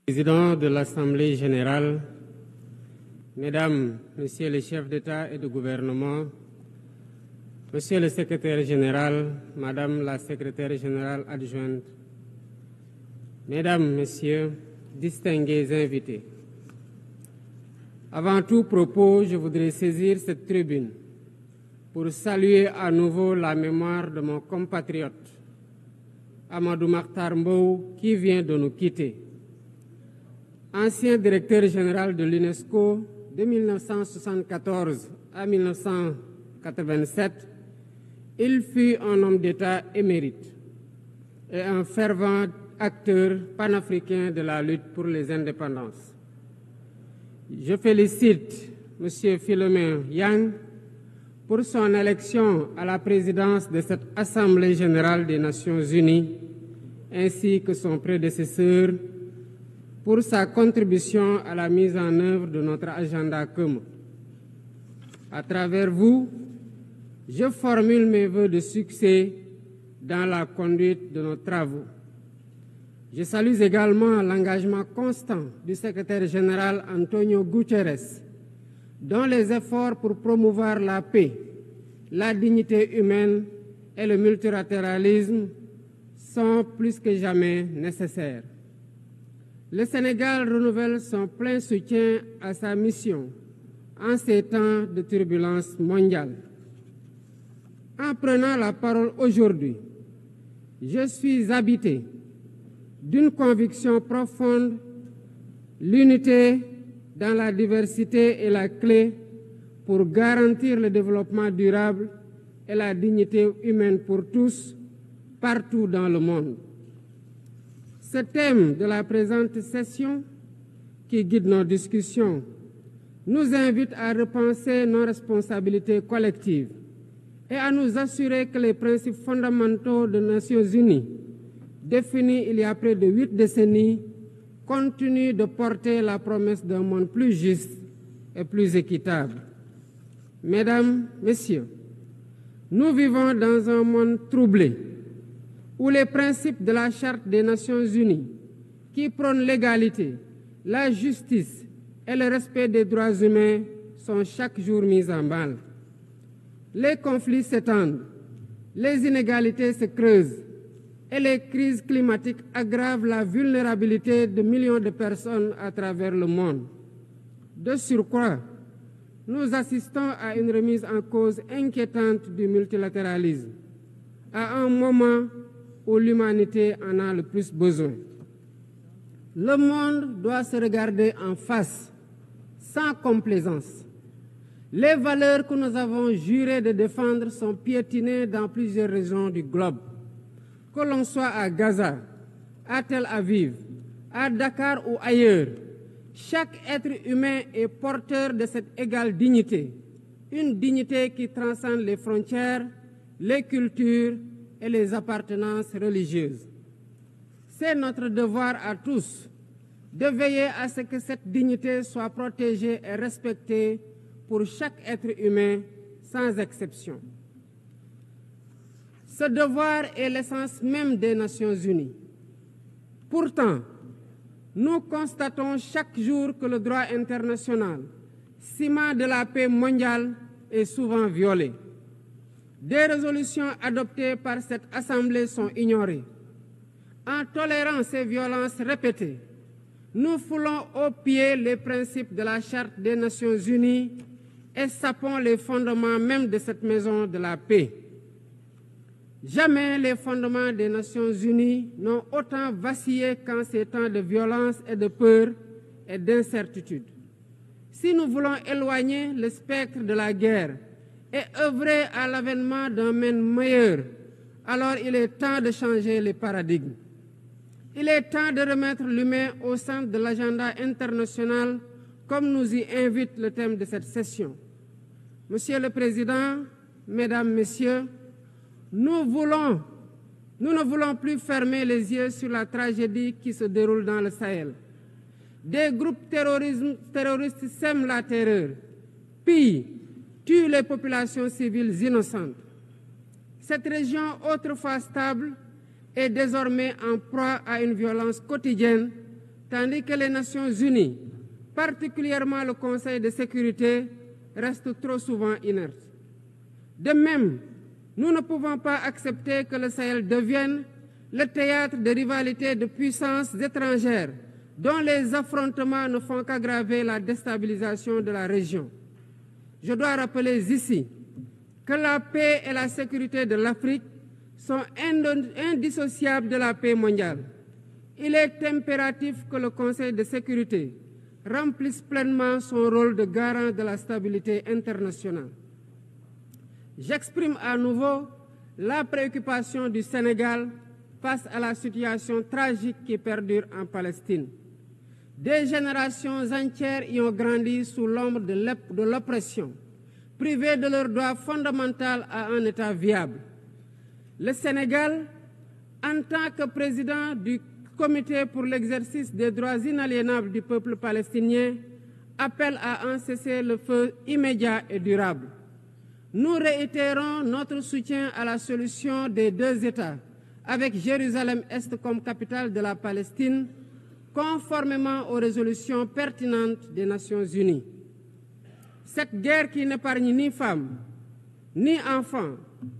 Président de l'Assemblée générale, Mesdames, Messieurs les chefs d'État et de gouvernement, Monsieur le secrétaire général, Madame la secrétaire générale adjointe, Mesdames, Messieurs, distingués invités. Avant tout propos, je voudrais saisir cette tribune pour saluer à nouveau la mémoire de mon compatriote, Amadou Makhtar Mbow, qui vient de nous quitter. Ancien directeur général de l'UNESCO de 1974 à 1987, il fut un homme d'État émérite et un fervent acteur panafricain de la lutte pour les indépendances. Je félicite M. Philomène Yang pour son élection à la présidence de cette Assemblée générale des Nations unies, ainsi que son prédécesseur, pour sa contribution à la mise en œuvre de notre agenda commun. À travers vous, je formule mes vœux de succès dans la conduite de nos travaux. Je salue également l'engagement constant du secrétaire général Antonio Guterres, dont les efforts pour promouvoir la paix, la dignité humaine et le multilatéralisme sont plus que jamais nécessaires. Le Sénégal renouvelle son plein soutien à sa mission en ces temps de turbulence mondiale. En prenant la parole aujourd'hui, je suis habité d'une conviction profonde: l'unité dans la diversité est la clé pour garantir le développement durable et la dignité humaine pour tous, partout dans le monde. Ce thème de la présente session, qui guide nos discussions, nous invite à repenser nos responsabilités collectives et à nous assurer que les principes fondamentaux des Nations unies, définis il y a près de 8 décennies, continuent de porter la promesse d'un monde plus juste et plus équitable. Mesdames, Messieurs, nous vivons dans un monde troublé, où les principes de la Charte des Nations unies, qui prônent l'égalité, la justice et le respect des droits humains, sont chaque jour mis en mal. Les conflits s'étendent, les inégalités se creusent et les crises climatiques aggravent la vulnérabilité de millions de personnes à travers le monde. De surcroît, nous assistons à une remise en cause inquiétante du multilatéralisme, à un moment où l'humanité en a le plus besoin. Le monde doit se regarder en face, sans complaisance. Les valeurs que nous avons juré de défendre sont piétinées dans plusieurs régions du globe. Que l'on soit à Gaza, à Tel Aviv, à Dakar ou ailleurs, chaque être humain est porteur de cette égale dignité, une dignité qui transcende les frontières, les cultures et les appartenances religieuses. C'est notre devoir à tous de veiller à ce que cette dignité soit protégée et respectée pour chaque être humain, sans exception. Ce devoir est l'essence même des Nations unies. Pourtant, nous constatons chaque jour que le droit international, ciment de la paix mondiale, est souvent violé. Des résolutions adoptées par cette Assemblée sont ignorées. En tolérant ces violences répétées, nous foulons aux pieds les principes de la Charte des Nations unies et sapons les fondements même de cette maison de la paix. Jamais les fondements des Nations unies n'ont autant vacillé qu'en ces temps de violence et de peur et d'incertitude. Si nous voulons éloigner le spectre de la guerre et œuvrer à l'avènement d'un monde meilleur, alors il est temps de changer les paradigmes. Il est temps de remettre l'humain au centre de l'agenda international, comme nous y invite le thème de cette session. Monsieur le Président, Mesdames, Messieurs, nous ne voulons plus fermer les yeux sur la tragédie qui se déroule dans le Sahel. Des groupes terroristes sèment la terreur, pillent, tuent les populations civiles innocentes. Cette région autrefois stable est désormais en proie à une violence quotidienne tandis que les Nations Unies, particulièrement le Conseil de sécurité, restent trop souvent inertes. De même, nous ne pouvons pas accepter que le Sahel devienne le théâtre de rivalités de puissances étrangères dont les affrontements ne font qu'aggraver la déstabilisation de la région. Je dois rappeler ici que la paix et la sécurité de l'Afrique sont indissociables de la paix mondiale. Il est impératif que le Conseil de sécurité remplisse pleinement son rôle de garant de la stabilité internationale. J'exprime à nouveau la préoccupation du Sénégal face à la situation tragique qui perdure en Palestine. Des générations entières y ont grandi sous l'ombre de l'oppression, privées de leur droit fondamental à un État viable. Le Sénégal, en tant que président du Comité pour l'exercice des droits inaliénables du peuple palestinien, appelle à un cessez-le-feu immédiat et durable. Nous réitérons notre soutien à la solution des deux États, avec Jérusalem-Est comme capitale de la Palestine, conformément aux résolutions pertinentes des Nations Unies. Cette guerre qui n'épargne ni femmes, ni enfants,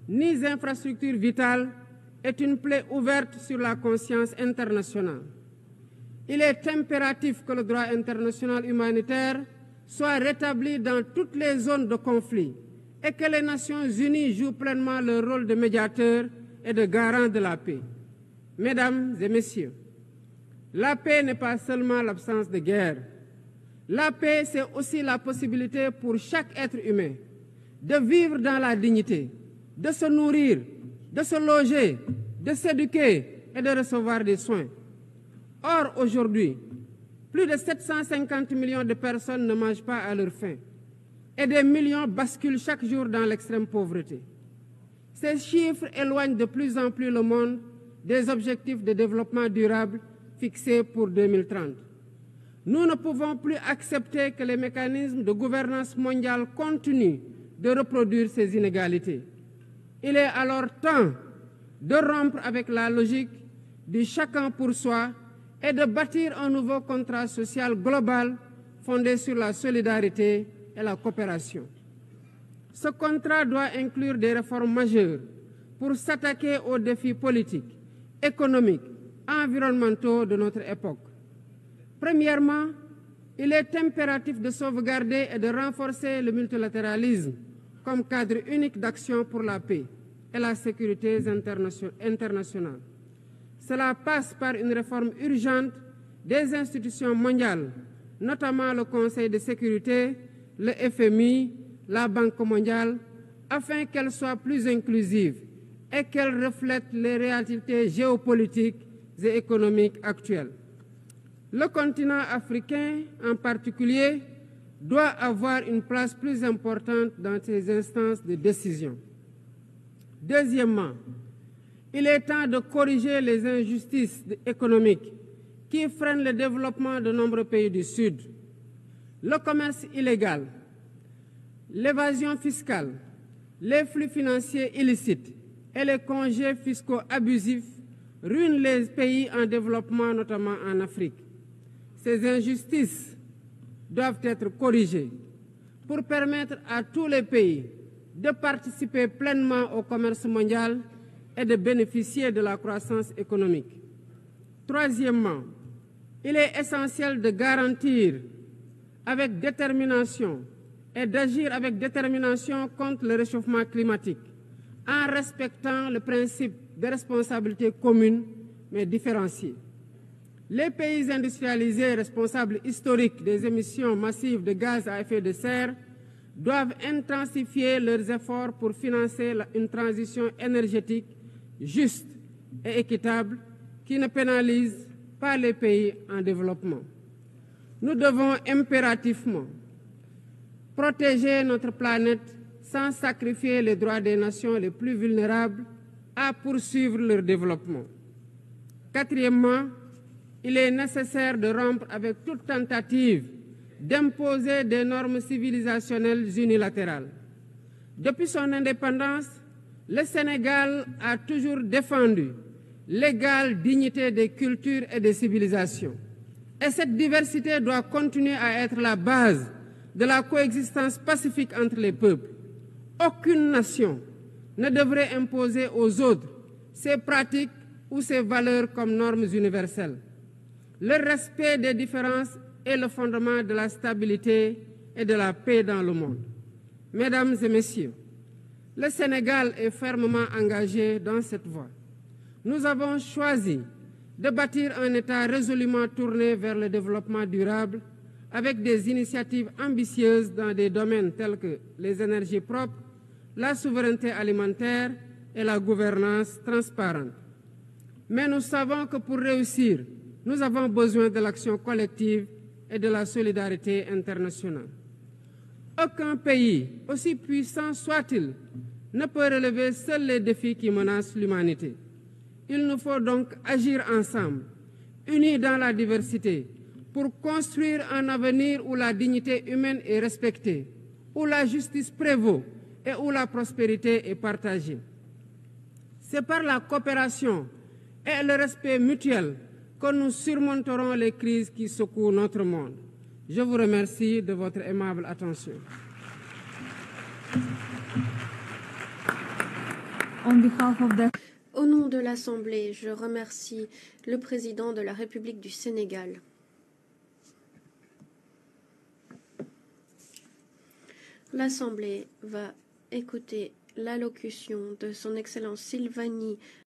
ni infrastructures vitales est une plaie ouverte sur la conscience internationale. Il est impératif que le droit international humanitaire soit rétabli dans toutes les zones de conflit et que les Nations Unies jouent pleinement leur rôle de médiateur et de garant de la paix. Mesdames et messieurs, la paix n'est pas seulement l'absence de guerre. La paix, c'est aussi la possibilité pour chaque être humain de vivre dans la dignité, de se nourrir, de se loger, de s'éduquer et de recevoir des soins. Or, aujourd'hui, plus de 750 millions de personnes ne mangent pas à leur faim et des millions basculent chaque jour dans l'extrême pauvreté. Ces chiffres éloignent de plus en plus le monde des objectifs de développement durable fixés pour 2030. Nous ne pouvons plus accepter que les mécanismes de gouvernance mondiale continuent de reproduire ces inégalités. Il est alors temps de rompre avec la logique du chacun pour soi et de bâtir un nouveau contrat social global fondé sur la solidarité et la coopération. Ce contrat doit inclure des réformes majeures pour s'attaquer aux défis politiques, économiques, environnementaux de notre époque. Premièrement, il est impératif de sauvegarder et de renforcer le multilatéralisme comme cadre unique d'action pour la paix et la sécurité internationale. Cela passe par une réforme urgente des institutions mondiales, notamment le Conseil de sécurité, le FMI, la Banque mondiale, afin qu'elles soient plus inclusives et qu'elles reflètent les réalités géopolitiques et économiques actuelles. Le continent africain, en particulier, doit avoir une place plus importante dans ces instances de décision. Deuxièmement, il est temps de corriger les injustices économiques qui freinent le développement de nombreux pays du Sud. Le commerce illégal, l'évasion fiscale, les flux financiers illicites et les congés fiscaux abusifs ruinent les pays en développement, notamment en Afrique. Ces injustices doivent être corrigées pour permettre à tous les pays de participer pleinement au commerce mondial et de bénéficier de la croissance économique. Troisièmement, il est essentiel de garantir avec détermination et d'agir avec détermination contre le réchauffement climatique en respectant le principe de responsabilité commune mais différenciée. Les pays industrialisés responsables historiques des émissions massives de gaz à effet de serre doivent intensifier leurs efforts pour financer une transition énergétique juste et équitable qui ne pénalise pas les pays en développement. Nous devons impérativement protéger notre planète sans sacrifier les droits des nations les plus vulnérables à poursuivre leur développement. Quatrièmement, il est nécessaire de rompre avec toute tentative d'imposer des normes civilisationnelles unilatérales. Depuis son indépendance, le Sénégal a toujours défendu l'égale dignité des cultures et des civilisations. Et cette diversité doit continuer à être la base de la coexistence pacifique entre les peuples. Aucune nation ne devrait imposer aux autres ses pratiques ou ses valeurs comme normes universelles. Le respect des différences est le fondement de la stabilité et de la paix dans le monde. Mesdames et messieurs, le Sénégal est fermement engagé dans cette voie. Nous avons choisi de bâtir un État résolument tourné vers le développement durable avec des initiatives ambitieuses dans des domaines tels que les énergies propres, la souveraineté alimentaire et la gouvernance transparente. Mais nous savons que pour réussir, nous avons besoin de l'action collective et de la solidarité internationale. Aucun pays, aussi puissant soit-il, ne peut relever seuls les défis qui menacent l'humanité. Il nous faut donc agir ensemble, unis dans la diversité, pour construire un avenir où la dignité humaine est respectée, où la justice prévaut et où la prospérité est partagée. C'est par la coopération et le respect mutuel que nous surmonterons les crises qui secouent notre monde. Je vous remercie de votre aimable attention. Au nom de l'Assemblée, je remercie le président de la République du Sénégal. L'Assemblée va écouter l'allocution de son Excellence Sylvanie